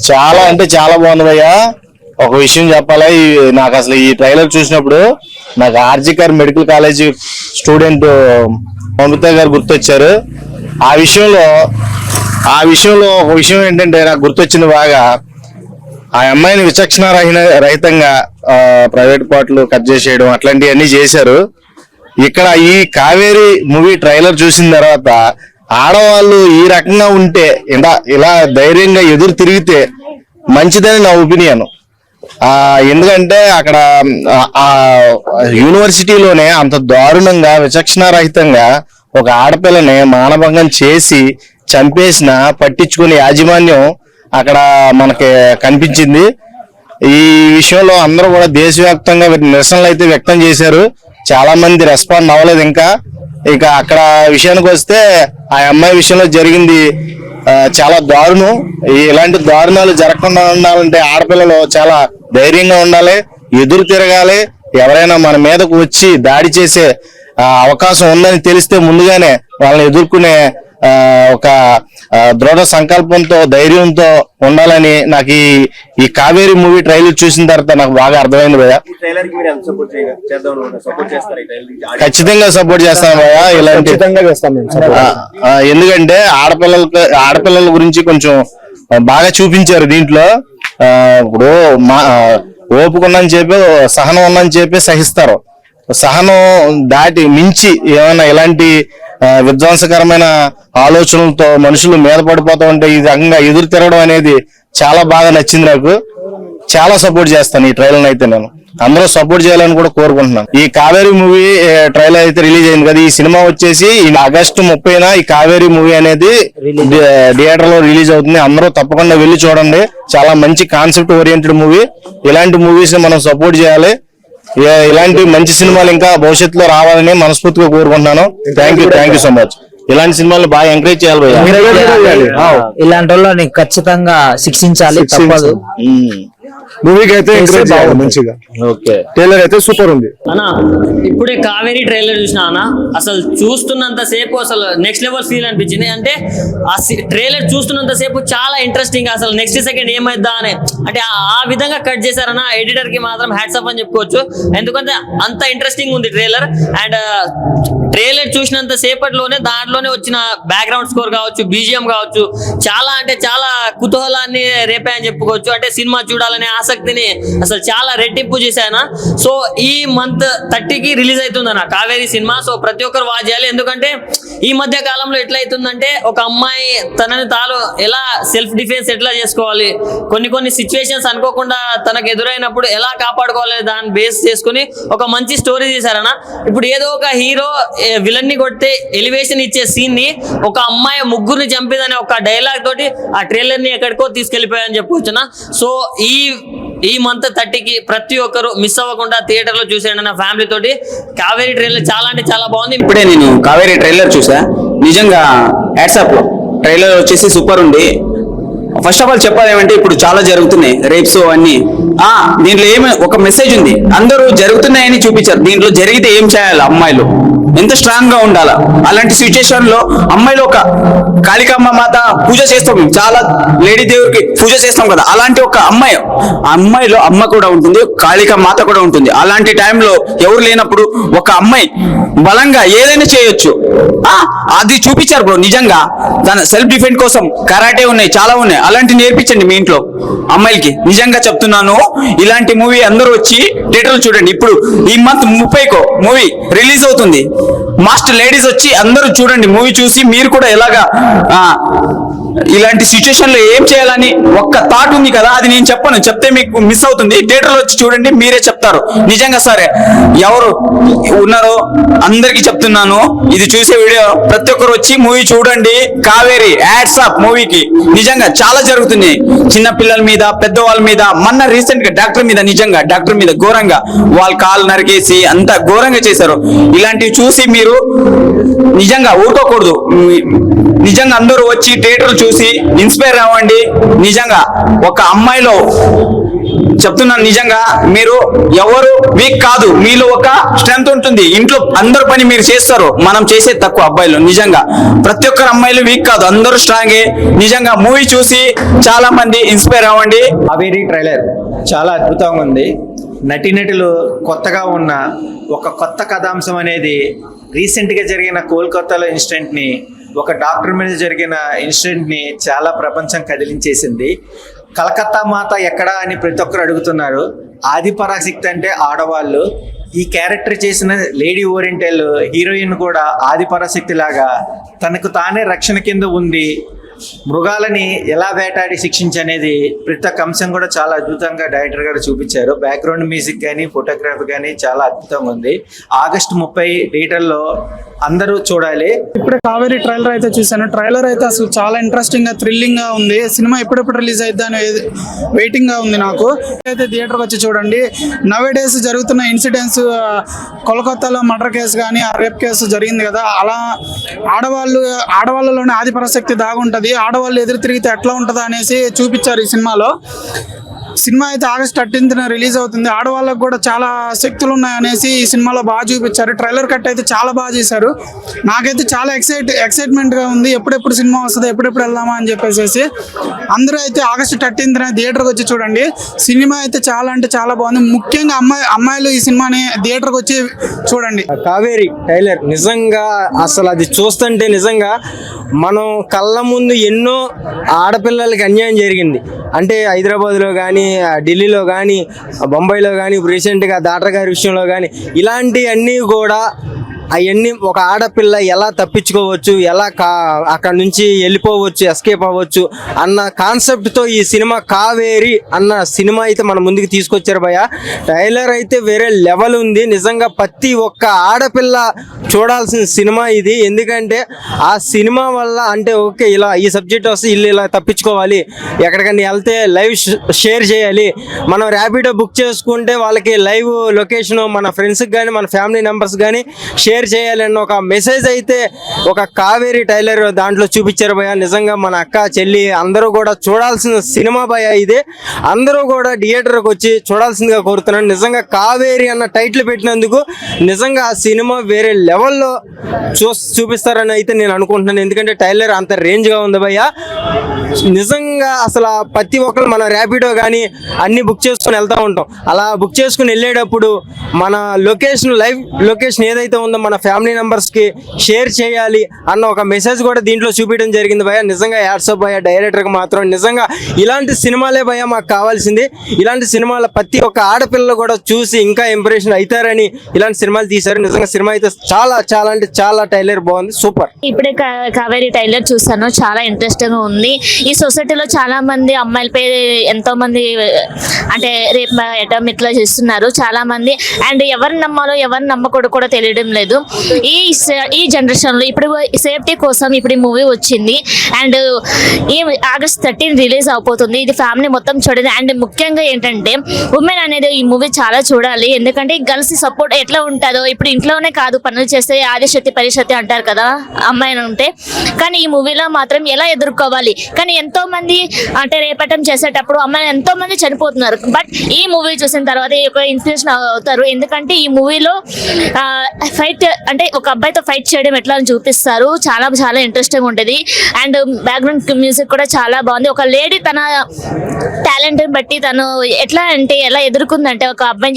చాలా అంటే చాలా బాగుంది భయ్యా. ఒక విషయం చెప్పాలా, నాకు అసలు ఈ ట్రైలర్ చూసినప్పుడు నాకు ఆర్జికర్ మెడికల్ కాలేజ్ స్టూడెంట్ మమత గారు గుర్తొచ్చారు. ఆ విషయంలో ఒక విషయం ఏంటంటే నాకు గుర్తొచ్చింది బాగా. ఆ అమ్మాయిని విచక్షణ రహితంగా ప్రైవేట్ పార్ట్లు కట్ చేసేయడం అట్లాంటివన్నీ చేశారు. ఇక్కడ ఈ కావేరి మూవీ ట్రైలర్ చూసిన తర్వాత ఆడవాళ్ళు ఈ రకంగా ఉంటే ఇలా ధైర్యంగా ఎదురు తిరిగితే మంచిదని నా ఒపీనియన్. ఎందుకంటే అక్కడ ఆ యూనివర్సిటీలోనే అంత దారుణంగా విచక్షణారహితంగా ఒక ఆడపిల్లని మానభంగం చేసి చంపేసిన పట్టించుకునే యాజమాన్యం అక్కడ మనకి కనిపించింది. ఈ విషయంలో అందరూ కూడా దేశవ్యాప్తంగా నిరసనలు అయితే వ్యక్తం చేశారు. చాలా మంది రెస్పాండ్ అవ్వలేదు. ఇక అక్కడ విషయానికి వస్తే ఆ అమ్మాయి విషయంలో జరిగింది చాలా దారుణం. ఇలాంటి దారుణాలు జరగకుండా ఉండాలంటే ఆడపిల్లలు చాలా ధైర్యంగా ఉండాలి, ఎదురు తిరగాలి. ఎవరైనా మన మీదకు వచ్చి దాడి చేసే అవకాశం ఉందని తెలిస్తే ముందుగానే వాళ్ళని ఎదుర్కొనే ఒక దృఢ సంకల్పంతో ధైర్యంతో ఉండాలని నాకు ఈ కావేరి మూవీ ట్రైలర్ చూసిన తర్వాత నాకు బాగా అర్థమైంది భయ్యా. ఖచ్చితంగా సపోర్ట్ చేస్తాను భయ్యా. ఇలాంటి ఎందుకంటే ఆడపిల్లల గురించి కొంచెం బాగా చూపించారు దీంట్లో. ఇప్పుడు ఓపుకున్నాని చెప్పి సహనం ఉందని చెప్పి సహిస్తారు. సహనం దాటి మించి ఏమైనా ఇలాంటి విధ్వంసకరమైన ఆలోచనలతో మనుషులు మీద పడిపోతూ ఉంటే ఈ రకంగా ఎదురు తిరగడం అనేది చాలా బాగా నచ్చింది నాకు. చాలా సపోర్ట్ చేస్తాను ఈ ట్రైలర్ అయితే. నేను అందరూ సపోర్ట్ చేయాలని కూడా కోరుకుంటున్నాను. ఈ కావేరి మూవీ ట్రైలర్ అయితే రిలీజ్ అయింది కదా. ఈ సినిమా వచ్చేసి ఆగస్టు 30న ఈ కావేరి మూవీ అనేది థియేటర్ లో రిలీజ్ అవుతుంది. అందరూ తప్పకుండా వెళ్ళి చూడండి. చాలా మంచి కాన్సెప్ట్ ఓరియంటెడ్ మూవీ. ఇలాంటి మూవీస్ మనం సపోర్ట్ చేయాలి. ఇలాంటి మంచి సినిమాలు ఇంకా భవిష్యత్తులో రావాలని మనస్ఫూర్తిగా కోరుకుంటున్నాను. Thank you so much. ఇలాంటి సినిమాలు బాగా ఎంకరేజ్ చేయాలి. ఇలాంటి వాళ్ళని ఖచ్చితంగా శిక్షించాలి, తప్పదు. మూవీకి అయితే మంచిగా ట్రైలర్ అయితే సూపర్ ఉంది అన్న. ఇప్పుడే కావేరి ట్రైలర్ చూసినా అన్న, అసలు చూస్తున్నంత సేపు అసలు నెక్స్ట్ లెవెల్ ఫీల్ అనిపించింది. అంటే ఆ ట్రైలర్ చూస్తున్నంత సేపు చాలా ఇంట్రెస్టింగ్, అసలు నెక్స్ట్ సెకండ్ ఏమైద్దా అని అంటే ఆ విధంగా కట్ చేశారన్న. ఎడిటర్ కి మాత్రం హ్యాట్స్ ఆఫ్ అని చెప్పుకోవచ్చు. ఎందుకంటే అంత ఇంట్రెస్టింగ్ ఉంది ట్రైలర్. అండ్ ట్రైలర్ చూసినంత సేపట్లోనే దాంట్లోనే వచ్చిన బ్యాక్గ్రౌండ్ స్కోర్ కావచ్చు, బీజిఎం కావచ్చు, చాలా అంటే చాలా కుతూహలాన్ని రేపాయని చెప్పుకోవచ్చు. అంటే సినిమా చూడాలనే ఆసక్తిని అసలు చాలా రెట్టింపు చేశాను. సో ఈ మంత్ 30కి రిలీజ్ అవుతుందన్న కావేరి సినిమా. సో ప్రతి ఒక్కరు వాచ్ చేయాలి. ఎందుకంటే ఈ మధ్య కాలంలో ఎట్లా అవుతుందంటే ఒక అమ్మాయి తనని తాను ఎలా సెల్ఫ్ డిఫెన్స్ ఎట్లా చేసుకోవాలి, కొన్ని సిచ్యువేషన్స్ అనుకోకుండా తనకు ఎదురైనప్పుడు ఎలా కాపాడుకోవాలి దాన్ని బేస్ చేసుకుని ఒక మంచి స్టోరీ చేశారన్న. ఇప్పుడు ఏదో ఒక హీరో విలన్ ని కొడితే ఎలివేషన్ ఇచ్చే సీన్ ని ఒక అమ్మాయి ముగ్గురిని చంపేదనే ఒక డైలాగ్ తోటి ఆ ట్రైలర్ ని ఎక్కడికో తీసుకెళ్లిపోయాయని చెప్పొచ్చునా. సో ఈ మంత్ 30కి ప్రతి ఒక్కరు మిస్ అవ్వకుండా థియేటర్ లో చూసేయండి నా ఫ్యామిలీ తోటి. కావేరి ట్రైలర్ చాలా అంటే చాలా బాగుంది. ఇప్పుడే నేను కావేరి ట్రైలర్ చూసా, నిజంగా వాట్సాప్ లో ట్రైలర్ వచ్చేసి సూపర్ ఉంది. ఫస్ట్ ఆఫ్ ఆల్ చెప్పాలి ఏమంటే ఇప్పుడు చాలా జరుగుతున్నాయి రేప్స్ అన్ని. దీంట్లో ఏమి ఒక మెసేజ్ ఉంది. అందరూ జరుగుతున్నాయని చూపించారు. దీంట్లో జరిగితే ఏం చేయాలి, అమ్మాయిలు ఎంత స్ట్రాంగ్ గా ఉండాలా. అలాంటి సిచ్యుయేషన్ లో అమ్మాయిలు ఒక కాళికామ్మ మాత పూజ చేస్తాం, చాలా లేడీ దేవుడికి పూజ చేస్తాం కదా. అలాంటి ఒక అమ్మాయిలో అమ్మ కూడా ఉంటుంది, కాళికా మాత కూడా ఉంటుంది. అలాంటి టైంలో ఎవరు లేనప్పుడు ఒక అమ్మాయి బలంగా ఏదైనా చేయొచ్చు. అది చూపించారు బ్రో. నిజంగా తన సెల్ఫ్ డిఫెండ్ కోసం కరాటే ఉన్నాయి, చాలా ఉన్నాయి. అలాంటి నేర్పించండి మీ ఇంట్లో అమ్మాయిలకి. నిజంగా చెప్తున్నాను, ఇలాంటి మూవీ అందరూ వచ్చి థియేటర్లు చూడండి. ఇప్పుడు ఈ మంత్ 30కో మూవీ రిలీజ్ అవుతుంది. మాస్టర్ లేడీస్ వచ్చి అందరూ చూడండి. మూవీ చూసి మీరు కూడా ఎలాగా ఇలాంటి సిచ్యుయేషన్ లో ఏం చేయాలని ఒక్క థాట్ ఉంది కదా, అది నేను చెప్పను, చెప్తే మీకు మిస్ అవుతుంది. థియేటర్లో వచ్చి చూడండి, మీరే చెప్తారు. నిజంగా సరే ఎవరు ఉన్నారో అందరికి చెప్తున్నాను, ఇది చూసే వీడియో ప్రతి ఒక్కరు వచ్చి మూవీ చూడండి. కావేరి హ్యాట్స్ ఆఫ్ మూవీకి. నిజంగా చాలా జరుగుతుంది చిన్న పిల్లల మీద, పెద్దవాళ్ళ మీద. మొన్న రీసెంట్ గా డాక్టర్ మీద ఘోరంగా వాళ్ళ కాలు నరికేసి అంత ఘోరంగా చేశారు. ఇలాంటివి చూసి మీరు నిజంగా ఊరుకోకూడదు. నిజంగా అందరూ వచ్చి థియేటర్ చూసి ఇన్స్పైర్ అవ్వండి. నిజంగా ఒక అమ్మాయిలో చెప్తున్నాను నిజంగా, మీరు ఎవరు వీక్ కాదు, మీలో ఒక స్ట్రెంత్ ఉంటుంది. ఇంట్లో అందరు పని మీరు చేస్తారు, మనం చేసే తక్కువ అబ్బాయిలు. నిజంగా ప్రతి ఒక్కరు అమ్మాయిలు వీక్ కాదు, అందరూ స్ట్రాంగే. నిజంగా మూవీ చూసి చాలా మంది ఇన్స్పైర్ అవ్వండి. కావేరీ ట్రైలర్ చాలా అద్భుతంగా ఉంది. నటీనటులు కొత్తగా ఉన్న ఒక కొత్త కథాంశం అనేది రీసెంట్గా జరిగిన కోల్కతాలో ఇన్సిడెంట్ని, ఒక డాక్టర్ మీద జరిగిన ఇన్సిడెంట్ని చాలా ప్రపంచం కదిలించేసింది. కలకత్తా మాత ఎక్కడా అని ప్రతి ఒక్కరు అడుగుతున్నారు. ఆది పరాశక్తి అంటే ఆడవాళ్ళు. ఈ క్యారెక్టర్ చేసిన లేడీ ఓరియంటల్ హీరోయిన్ కూడా ఆది పరాశక్తి లాగా తనకు తానే రక్షణ కింద ఉంది మృగాలని ఎలా వేటాడి శిక్షించనేది ప్రతి ఒక్క అంశం కూడా చాలా అద్భుతంగా డైరెక్టర్ గారు చూపించారు. బ్యాక్గ్రౌండ్ మ్యూజిక్ కానీ ఫోటోగ్రఫీ కానీ చాలా అద్భుతంగా ఉంది. ఆగస్టు 30 థియేటర్లో అందరూ చూడాలి. ఇప్పుడే కావేరీ ట్రైలర్ అయితే చూశాను. ట్రైలర్ అయితే అసలు చాలా ఇంట్రెస్టింగ్ గా, థ్రిల్లింగ్ గా ఉంది. సినిమా ఎప్పుడెప్పుడు రిలీజ్ అయిద్దా అని వెయిటింగ్ గా ఉంది నాకు. అయితే థియేటర్కి వచ్చి చూడండి. నవే డేస్ జరుగుతున్న ఇన్సిడెంట్స్, కోల్కతాలో మర్డర్ కేసు కానీ ఆ రేప్ కేసు జరిగింది కదా, అలా ఆడవాళ్ళలోనే ఆది పరాశక్తి దాగుంటది. ఆడవాళ్ళు ఎదురు తిరిగితే ఎట్లా ఉంటుందా అనేసి చూపించారు ఈ సినిమాలో. సినిమా అయితే ఆగస్ట్ 13న రిలీజ్ అవుతుంది. ఆడవాళ్ళకు కూడా చాలా శక్తులు ఉన్నాయనేసి ఈ సినిమాలో బాగా చూపించారు. ట్రైలర్ కట్ అయితే చాలా బాగా చేశారు. నాకైతే చాలా ఎక్సైట్మెంట్గా ఉంది. ఎప్పుడెప్పుడు సినిమా వస్తుందో, ఎప్పుడెప్పుడు వెళ్దామా అని చెప్పేసి. అందరూ అయితే ఆగస్ట్ 13న థియేటర్కి వచ్చి చూడండి. సినిమా అయితే చాలా అంటే చాలా బాగుంది. ముఖ్యంగా అమ్మాయిలు ఈ సినిమాని థియేటర్కి వచ్చి చూడండి. కావేరీ ట్రైలర్ నిజంగా అసలు అది చూస్తుంటే నిజంగా మనం కళ్ళ ముందు ఎన్నో ఆడపిల్లలకి అన్యాయం జరిగింది. అంటే హైదరాబాద్లో కానీ, ఢిల్లీలో కానీ, బొంబాయిలో కానీ, రీసెంట్గా డాక్టర్ గారి విషయంలో కానీ, ఇలాంటివన్నీ కూడా అవన్నీ ఒక ఆడపిల్ల ఎలా తప్పించుకోవచ్చు, ఎలా అక్కడ నుంచి వెళ్ళిపోవచ్చు, ఎస్కేప్ అవ్వచ్చు అన్న కాన్సెప్ట్తో ఈ సినిమా కావేరి అన్న సినిమా అయితే మన ముందుకు తీసుకొచ్చారు భయ్య. ట్రైలర్ అయితే వేరే లెవెల్ ఉంది. నిజంగా ప్రతి ఒక్క ఆడపిల్ల చూడాల్సిన సినిమా ఇది. ఎందుకంటే ఆ సినిమా వల్ల అంటే ఓకే ఇలా ఈ సబ్జెక్ట్ వస్తే ఇల్లు ఇలా తప్పించుకోవాలి, ఎక్కడికైనా వెళ్తే లైవ్ షేర్ చేయాలి, మనం ర్యాపిడో బుక్ చేసుకుంటే వాళ్ళకి లైవ్ లొకేషన్ మన ఫ్రెండ్స్కి కానీ మన ఫ్యామిలీ మెంబర్స్ కానీ షేర్ చేయాలన్న ఒక మెసేజ్ అయితే ఒక కావేరీ టైలర్ దాంట్లో చూపించారు భయ్య. నిజంగా మన అక్క చెల్లి అందరూ కూడా చూడాల్సిన సినిమా భయ్య ఇది. అందరూ కూడా థియేటర్కి వచ్చి చూడాల్సిందిగా కోరుతున్నాను. నిజంగా కావేరీ అన్న టైటిల్ పెట్టినందుకు నిజంగా ఆ సినిమా వేరే లెవెల్లో చూపిస్తారని అయితే నేను అనుకుంటున్నాను. ఎందుకంటే టైలర్ అంత రేంజ్గా ఉంది భయ్య. నిజంగా అసలు ప్రతి ఒక్కరు మన ర్యాపిడో కానీ అన్ని బుక్ చేసుకుని వెళ్తూ ఉంటాం. అలా బుక్ చేసుకుని వెళ్ళేటప్పుడు మన లొకేషన్, లైవ్ లొకేషన్ ఏదైతే ఉందో మన ఫ్యామిలీ మెంబర్స్కి షేర్ చేయాలి అన్న ఒక మెసేజ్ కూడా దీంట్లో చూపించడం జరిగింది భయ్య. నిజంగా యాడ్సప్ భయ్య డైరెక్టర్కి మాత్రం. నిజంగా ఇలాంటి సినిమాలే భయ్య మాకు కావాల్సింది. ఇలాంటి సినిమాల ప్రతి ఒక్క ఆడపిల్లలు కూడా చూసి ఇంకా ఇంప్రెషన్ అవుతారని ఇలాంటి సినిమాలు తీశారు. నిజంగా సినిమా అయితే చాలా చాలా అంటే చాలా టైలర్ బాగుంది, సూపర్. ఇప్పుడే కావేరీ టైలర్ చూసాను, చాలా ఇంట్రెస్టింగ్ ఉంది. ఈ సొసైటీలో చాలా మంది అమ్మాయిలపై ఎంతో మంది అంటే రేప్ అటెంప్ట్ ఇట్లా చేస్తున్నారు చాలా మంది. అండ్ ఎవరిని నమ్మాలో ఎవరిని నమ్మకూడదు కూడా తెలియడం లేదు. ఈ జనరేషన్ లో ఇప్పుడు సేఫ్టీ కోసం ఇప్పుడు ఈ మూవీ వచ్చింది. అండ్ ఈ ఆగస్ట్ 13 రిలీజ్ అయిపోతుంది. ఇది ఫ్యామిలీ మొత్తం చూడాలి. అండ్ ముఖ్యంగా ఏంటంటే ఉమెన్ అనేది ఈ మూవీ చాలా చూడాలి. ఎందుకంటే గర్ల్స్ సపోర్ట్ ఎట్లా ఉంటుందో, ఇప్పుడు ఇంట్లోనే కాదు పనులు చేస్తే ఆదిశక్తి పరిశక్తి అంటారు కదా అమ్మాయిని ఉంటే, కానీ ఈ మూవీలో మాత్రం ఎలా ఎదుర్కోవాలి. కానీ ఎంతో మంది అంటే రేపటం చేసేటప్పుడు అమ్మాయిలు ఎంతో మంది చనిపోతున్నారు. బట్ ఈ మూవీ చూసిన తర్వాత ఒక ఇన్స్పిరేషన్ అవుతారు. ఎందుకంటే ఈ మూవీలో ఫైట్ అంటే ఒక అబ్బాయితో ఫైట్ చేయడం ఎట్లా అని చూపిస్తారు. చాలా చాలా ఇంట్రెస్టింగ్ ఉంటుంది. అండ్ బ్యాక్గ్రౌండ్ మ్యూజిక్ కూడా చాలా బాగుంది. ఒక లేడీ తన టాలెంట్ బట్టి తను ఎట్లా అంటే ఎలా ఎదుర్కొందంటే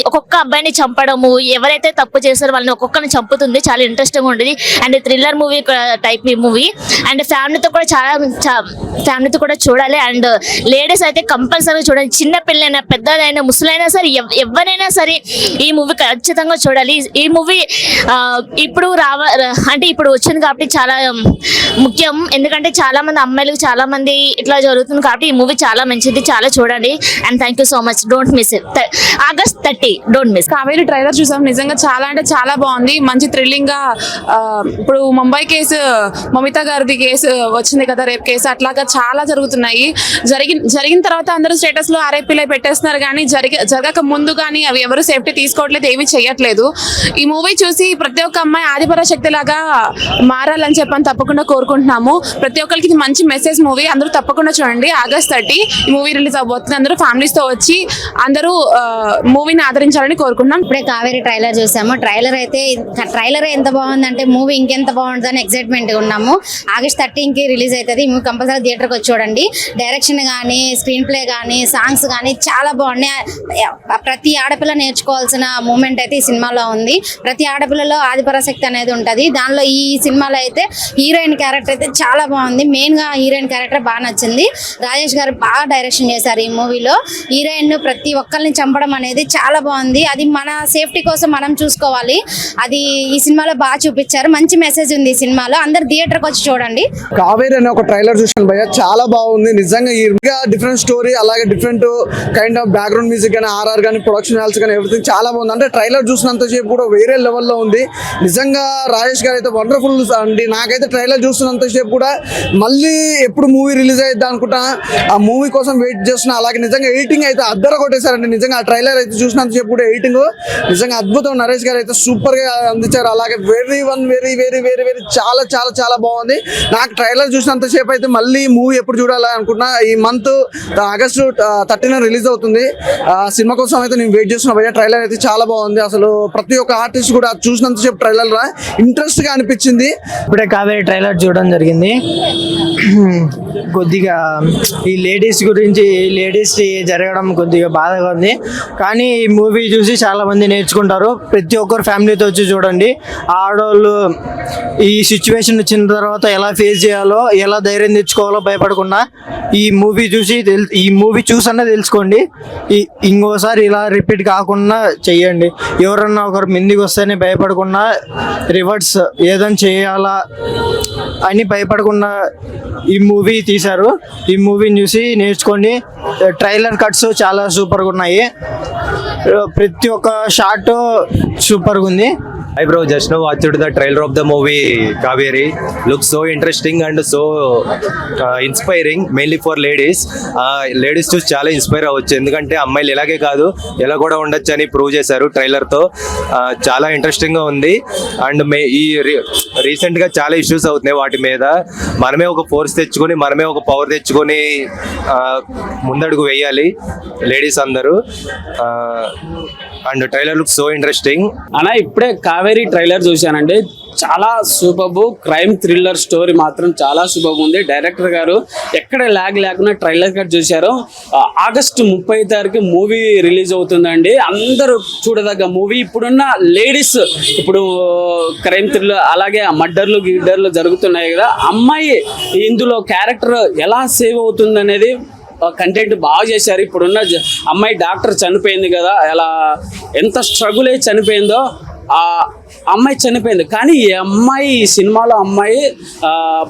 ఒక్కొక్క అబ్బాయిని చంపడము, ఎవరైతే తప్పు చేస్తారో వాళ్ళని ఒక్కొక్కరిని చంపుతుంది. చాలా ఇంట్రెస్టింగ్ ఉంటుంది. అండ్ థ్రిల్లర్ మూవీ టైప్ ఈ మూవీ. అండ్ ఫ్యామిలీతో కూడా చూడాలి. అండ్ లేడీస్ అయితే కంపల్సరీ చూడాలి. చిన్న పిల్లైనా పెద్దదైనా ముసలైనా సరే ఎవరైనా సరే ఈ మూవీ ఖచ్చితంగా చూడాలి. ఈ మూవీ ఇప్పుడు వచ్చింది కాబట్టి చాలా ముఖ్యం. ఎందుకంటే చాలా మంది అమ్మాయిలకు చాలా మంది ఇట్లా జరుగుతుంది కాబట్టి ఈ మూవీ చాలా మంచిది, చాలా చూడండి. And thank you so much. Don't miss it. August 30 don't miss. Kaveri trailer చూసాం. నిజంగా చాలా అంటే చాలా బాగుంది. మంచి థ్రిల్లింగ్ గా ఇప్పుడు ముంబై కేసు, మమితా గారిది కేసు వచ్చింది కదా రేప్ కేసు, అట్లాగా చాలా చాలా జరుగుతున్నాయి. జరిగిన తర్వాత అందరూ స్టేటస్ లో ఆర్ఐపీలో పెట్టేస్తున్నారు, కానీ జరగక ముందు కానీ అవి ఎవరు సేఫ్టీ తీసుకోవట్లేదు, ఏమీ చేయట్లేదు. ఈ మూవీ చూసి ప్రతి ఒక్క అమ్మాయి ఆదిపరాశక్తి లాగా మారాలని చెప్పని తప్పకుండా కోరుకుంటున్నాము. ప్రతి ఒక్కరికి ఇది మంచి మెసేజ్ మూవీ, అందరూ తప్పకుండా చూడండి. August 30 ఈ మూవీ రిలీజ్ అవబోతుంది. అందరూ ఫ్యామిలీస్ తో వచ్చి అందరూ మూవీని ఆదరించాలని కోరుకుంటున్నాం. ఇప్పుడే కావేరి ట్రైలర్ చూసాము. ట్రైలర్ ఎంత బాగుందంటే మూవీ ఇంకెంత బాగుంటుందని ఎక్సైట్మెంట్ గా ఉన్నాము. August 13కి రిలీజ్ అవుతుంది. మూవీ కంపల్సరీ థియేటర్కి వచ్చి చూడండి. డైరెక్షన్ కానీ, స్క్రీన్ ప్లే కానీ, సాంగ్స్ కానీ చాలా బాగున్నాయి. ప్రతి ఆడపిల్ల నేర్చుకోవాల్సిన మూమెంట్ అయితే ఈ సినిమాలో ఉంది. ప్రతి ఆడపిల్లలో ఆదిపరాశక్తి అనేది ఉంటుంది. దానిలో ఈ సినిమాలో అయితే హీరోయిన్ క్యారెక్టర్ అయితే చాలా బాగుంది. మెయిన్ గా హీరోయిన్ క్యారెక్టర్ బాగా నచ్చింది. రాజేష్ గారు బాగా డైరెక్షన్ చేశారు ఈ మూవీలో. హీరోయిన్ ప్రతి ఒక్కరిని చంపడం అనేది చాలా బాగుంది. అది మన సేఫ్టీ కోసం మనం చూసుకోవాలి. అది ఈ సినిమాలో బాగా చూపించారు. మంచి మెసేజ్ ఉంది ఈ సినిమాలో. అందరు థియేటర్కి వచ్చి చూడండి. కావేరి అనే ఒక ట్రైలర్ చూసాను భయ్య, చాలా బాగుంది నిజంగా. డిఫరెంట్ స్టోరీ, అలాగే different kind of background music కానీ, ఆర్ఆర్ కానీ, ప్రొడక్షన్ వాల్స్ కానీ, ఎవ్రీథింగ్ చాలా బాగుంది. అంటే ట్రైలర్ చూసినంత సేపు కూడా వేరే లెవెల్లో ఉంది నిజంగా. రాజేష్ గారు అయితే వండర్ఫుల్ అండి. నాకైతే ట్రైలర్ చూస్తున్నంత సేపు కూడా మళ్ళీ ఎప్పుడు మూవీ రిలీజ్ అయ్యిద్దా అనుకుంటా, ఆ మూవీ కోసం వెయిట్ చేస్తున్నా. అలాగే నిజంగా ఎడిటింగ్ అయితే అద్దర కొట్టేశారండి నిజంగా. ఆ ట్రైలర్ అయితే చూసినంత సేపు కూడా ఎడిటింగ్ నిజంగా అద్భుతం. నరేష్ గారు అయితే సూపర్ గా అందించారు. అలాగే వెరీ వెరీ చాలా చాలా చాలా బాగుంది. నాకు ట్రైలర్ చూసినంత సేపు అయితే మళ్ళీ మూవీ ఎప్పుడు చూడాలి అనుకుంటున్నా. ఈ మంత్ August 13 రిలీజ్ అవుతుంది. సినిమా కోసం అయితే నేను వెయిట్ చేస్తున్నా భయ్య. ట్రైలర్ అయితే చాలా బాగుంది. అసలు ప్రతి ఒక్క ఆర్టిస్ట్ కూడా చూసినంత సేపు ట్రైలర్ ఇంట్రెస్ట్ గా అనిపించింది. ఇప్పుడే కావేరి ట్రైలర్ చూడడం జరిగింది. కొద్దిగా ఈ లేడీస్ గురించి జరగడం కొద్దిగా బాధగా ఉంది, కానీ ఈ మూవీ చూసి చాలా మంది నేర్చుకుంటారు. ప్రతి ఒక్కరు ఫ్యామిలీతో వచ్చి చూడండి. ఆడవాళ్ళు ఈ సిచ్యువేషన్ వచ్చిన తర్వాత ఎలా ఫేస్ చేయాలో, ఎలా ధైర్యం తెచ్చుకోవాలో భయపడకుండా ఈ మూవీ చూసన్నా తెలుసుకోండి. ఇంకోసారి ఇలా రిపీట్ కాకుండా చెయ్యండి. ఎవరన్నా ఒకరు మిందికి వస్తేనే భయపడకుండా రివర్స్ ఏదైనా చేయాలా అని భయపడకుండా ఈ మూవీ తీశారు. ఈ మూవీని చూసి నేర్చుకోండి. ట్రైలర్ కట్స్ చాలా సూపర్గా ఉన్నాయి. ప్రతి ఒక్క షాట్ సూపర్గా ఉంది. Hi bro, just now watched the trailer of the movie Kaveri. Looks so interesting and so inspiring, mainly for ladies. Ladies చూసి చాలా ఇన్స్పైర్ అవ్వచ్చు, ఎందుకంటే అమ్మాయిలు ఇలాగే కాదు ఎలా కూడా ఉండొచ్చు అని ప్రూవ్ చేశారు ట్రైలర్తో. చాలా ఇంట్రెస్టింగ్గా ఉంది. అండ్ ఈ రీసెంట్గా చాలా ఇష్యూస్ అవుతున్నాయి వాటి మీద. మనమే ఒక ఫోర్స్ తెచ్చుకొని, మనమే ఒక పవర్ తెచ్చుకొని ముందడుగు వేయాలి లేడీస్ అందరూ. And trailer look so interesting. అలా ఇప్పుడే కావేరీ ట్రైలర్ చూశానండి. చాలా సూపర్బ్ క్రైమ్ థ్రిల్లర్ స్టోరీ మాత్రం చాలా సూపర్బ్ ఉంది. డైరెక్టర్ గారు ఎక్కడ ల్యాగ్ లేకుండా ట్రైలర్ కట్ చూశారు. August 30 మూవీ రిలీజ్ అవుతుందండి. అందరూ చూడదగ్గ మూవీ. ఇప్పుడున్న లేడీస్ ఇప్పుడు క్రైమ్ థ్రిల్లర్ అలాగే గిడ్డర్లు జరుగుతున్నాయి కదా, అమ్మాయి ఇందులో క్యారెక్టర్ ఎలా సేవ్ అవుతుంది అనేది కంటెంట్ బాగా చేశారు. ఇప్పుడున్న అమ్మాయి డాక్టర్ చనిపోయింది కదా, ఎలా ఎంత స్ట్రగుల్ అయ్యి చనిపోయిందో ఆ అమ్మాయి చనిపోయింది, కానీ ఈ అమ్మాయి సినిమాలో అమ్మాయి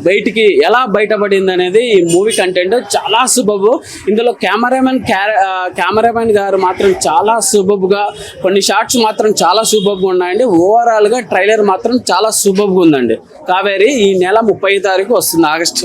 బయటికి ఎలా బయటపడింది అనేది ఈ మూవీ కంటెంట్ చాలా సూపర్బ్. ఇందులో కెమెరామెన్ గారు మాత్రం చాలా సూపర్బ్గా, కొన్ని షాట్స్ మాత్రం చాలా సూపర్బ్గా ఉన్నాయండి. ఓవరాల్గా ట్రైలర్ మాత్రం చాలా సూపర్బ్గా ఉందండి. కావేరి ఈ నెల 30 వస్తుంది, August.